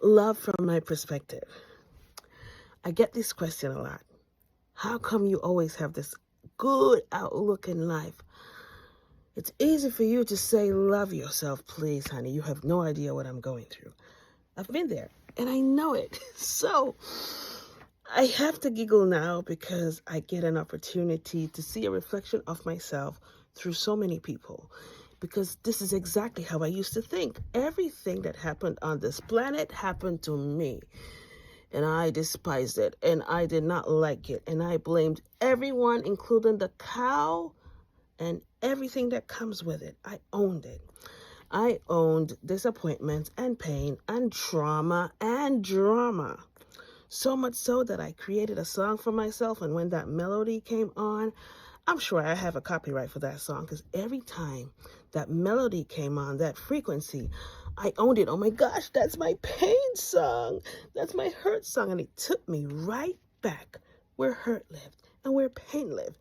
Love from my perspective. I get this question a lot. How come you always have this good outlook in life? It's easy for you to say, love yourself, please, honey. You have no idea what I'm going through. I've been there, and I know it. So I have to giggle now because I get an opportunity to see a reflection of myself through so many people. Because this is exactly how I used to think. Everything that happened on this planet happened to me. And I despised it, and I did not like it. And I blamed everyone, including the cow and everything that comes with it. I owned it. I owned disappointment and pain and trauma and drama. So much so that I created a song for myself, and when that melody came on, I'm sure I have a copyright for that song, because every time that melody came on, that frequency, I owned it. Oh my gosh, that's my pain song. That's my hurt song. And it took me right back where hurt lived and where pain lived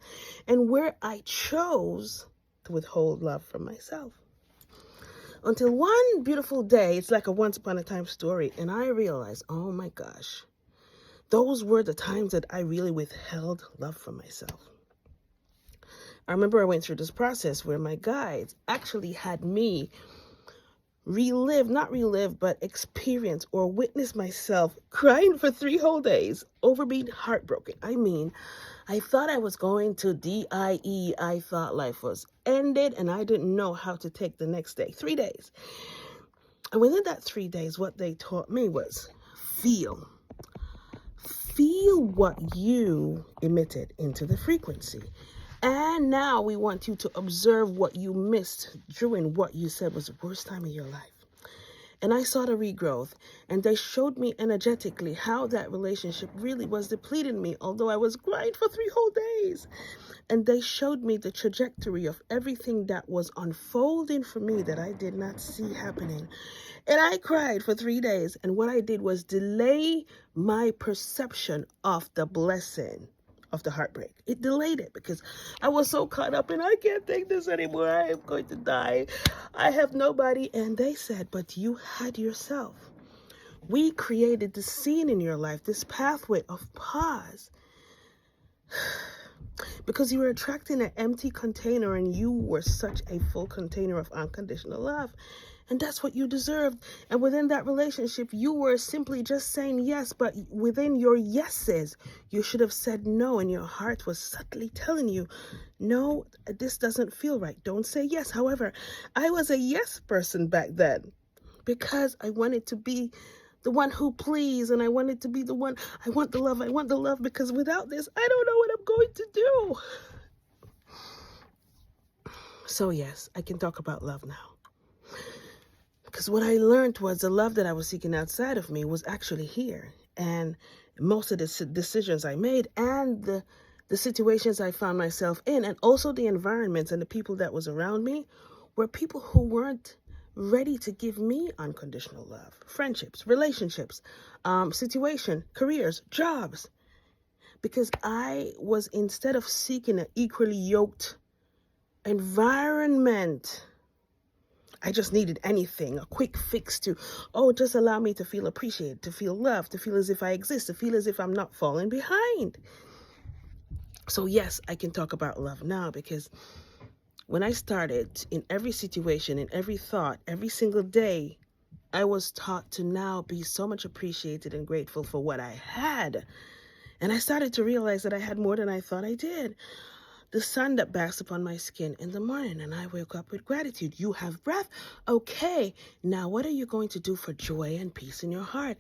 and where I chose to withhold love from myself. Until one beautiful day, it's like a once upon a time story, and I realized, oh my gosh, those were the times that I really withheld love from myself. I remember I went through this process where my guides actually had me but experience or witness myself crying for 3 whole days over being heartbroken. I mean, I thought I was going to DIE. I thought life was ended, and I didn't know how to take the next day. 3 days. And within that 3 days, what they taught me was feel. Feel what you emitted into the frequency. And now we want you to observe what you missed during what you said was the worst time of your life. And I saw the regrowth, and they showed me energetically how that relationship really was depleting me, although I was crying for 3 whole days. And they showed me the trajectory of everything that was unfolding for me that I did not see happening. And I cried for 3 days, and what I did was delay my perception of the blessing of the heartbreak. It delayed it because I was so caught up in, I can't take this anymore. I am going to die. I have nobody. And they said, but you had yourself. We created the scene in your life, this pathway of pause. Because you were attracting an empty container, and you were such a full container of unconditional love. And that's what you deserved. And within that relationship, you were simply just saying yes, but within your yeses, you should have said no, and your heart was subtly telling you, no, this doesn't feel right. Don't say yes. However, I was a yes person back then because I wanted to be the one who pleased, and I wanted to be the one, I want the love, because without this, I don't know what I'm going to do. So yes, I can talk about love now. Because what I learned was the love that I was seeking outside of me was actually here. And most of the decisions I made and the situations I found myself in, and also the environments and the people that was around me, were people who weren't ready to give me unconditional love. Friendships, relationships, situation, careers, jobs. Because I was, instead of seeking an equally yoked environment, I just needed anything, a quick fix to, just allow me to feel appreciated, to feel loved, to feel as if I exist, to feel as if I'm not falling behind. So yes, I can talk about love now, because when I started, in every situation, in every thought, every single day, I was taught to now be so much appreciated and grateful for what I had. And I started to realize that I had more than I thought I did. The sun that basks upon my skin in the morning, and I wake up with gratitude. You have breath. Okay, now what are you going to do for joy and peace in your heart?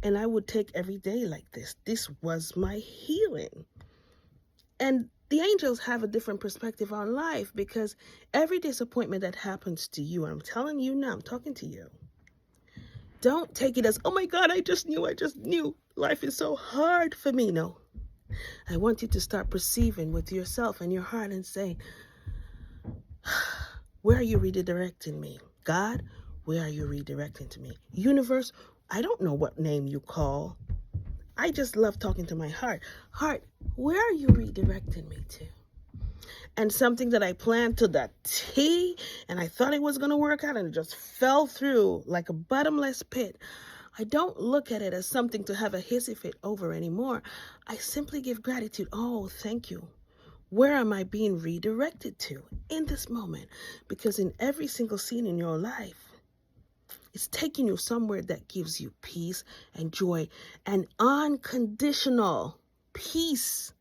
And I would take every day like this. This was my healing. And the angels have a different perspective on life, because every disappointment that happens to you, I'm telling you now, I'm talking to you. Don't take it as, oh my God, I just knew. Life is so hard for me. No. I want you to start perceiving with yourself and your heart and say, where are you redirecting me? God, where are you redirecting to me? Universe, I don't know what name you call. I just love talking to my heart. Heart, where are you redirecting me to? And something that I planned to the T, and I thought it was going to work out, and it just fell through like a bottomless pit. I don't look at it as something to have a hissy fit over anymore. I simply give gratitude. Oh, thank you. Where am I being redirected to in this moment? Because in every single scene in your life, it's taking you somewhere that gives you peace and joy and unconditional peace.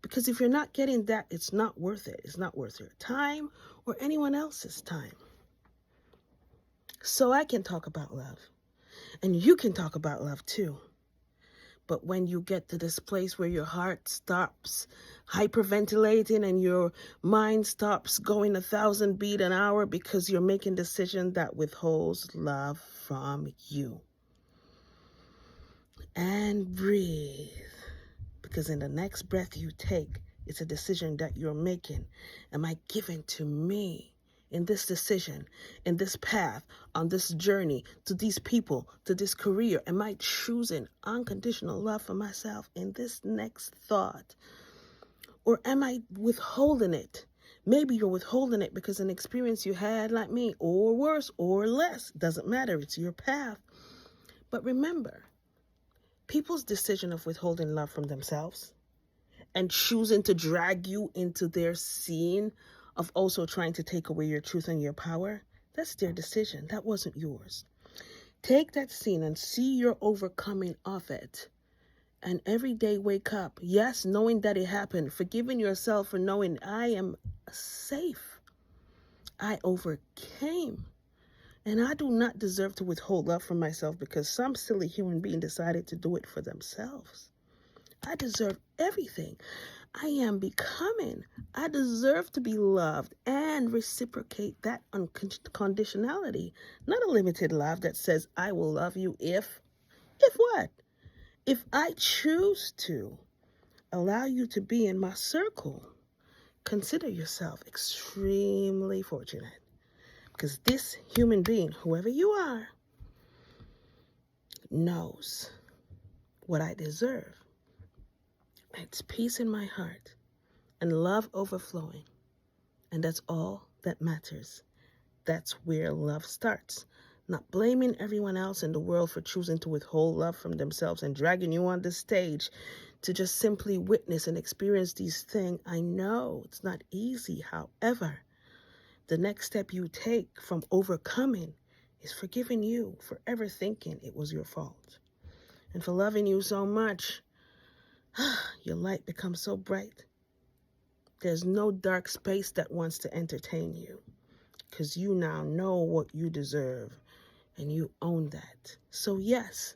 Because if you're not getting that, it's not worth it. It's not worth your time or anyone else's time. So I can talk about love, and you can talk about love too. But when you get to this place where your heart stops hyperventilating and your mind stops going 1,000 beats an hour because you're making a decision that withholds love from you. And breathe. Because in the next breath you take, it's a decision that you're making. Am I given to me in this decision, in this path, on this journey, to these people, to this career? Am I choosing unconditional love for myself in this next thought? Or am I withholding it? Maybe you're withholding it because an experience you had like me, or worse, or less. Doesn't matter. It's your path. But remember, people's decision of withholding love from themselves and choosing to drag you into their scene of also trying to take away your truth and your power, that's their decision. That wasn't yours. Take that scene and see your overcoming of it. And every day wake up, yes, knowing that it happened, forgiving yourself for knowing I am safe. I overcame. And I do not deserve to withhold love from myself because some silly human being decided to do it for themselves. I deserve everything. I am becoming. I deserve to be loved and reciprocate that unconditionality. Not a limited love that says, I will love you if what? If I choose to allow you to be in my circle. Consider yourself extremely fortunate. Because this human being, whoever you are, knows what I deserve. It's peace in my heart and love overflowing. And that's all that matters. That's where love starts. Not blaming everyone else in the world for choosing to withhold love from themselves and dragging you on the stage to just simply witness and experience these things. I know it's not easy. However, the next step you take from overcoming is forgiving you for ever thinking it was your fault. And for loving you so much, your light becomes so bright. There's no dark space that wants to entertain you because you now know what you deserve and you own that. So yes,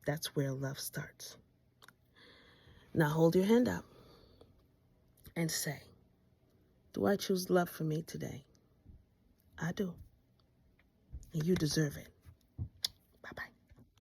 that's where love starts. Now hold your hand up and say, do I choose love for me today? I do. And you deserve it.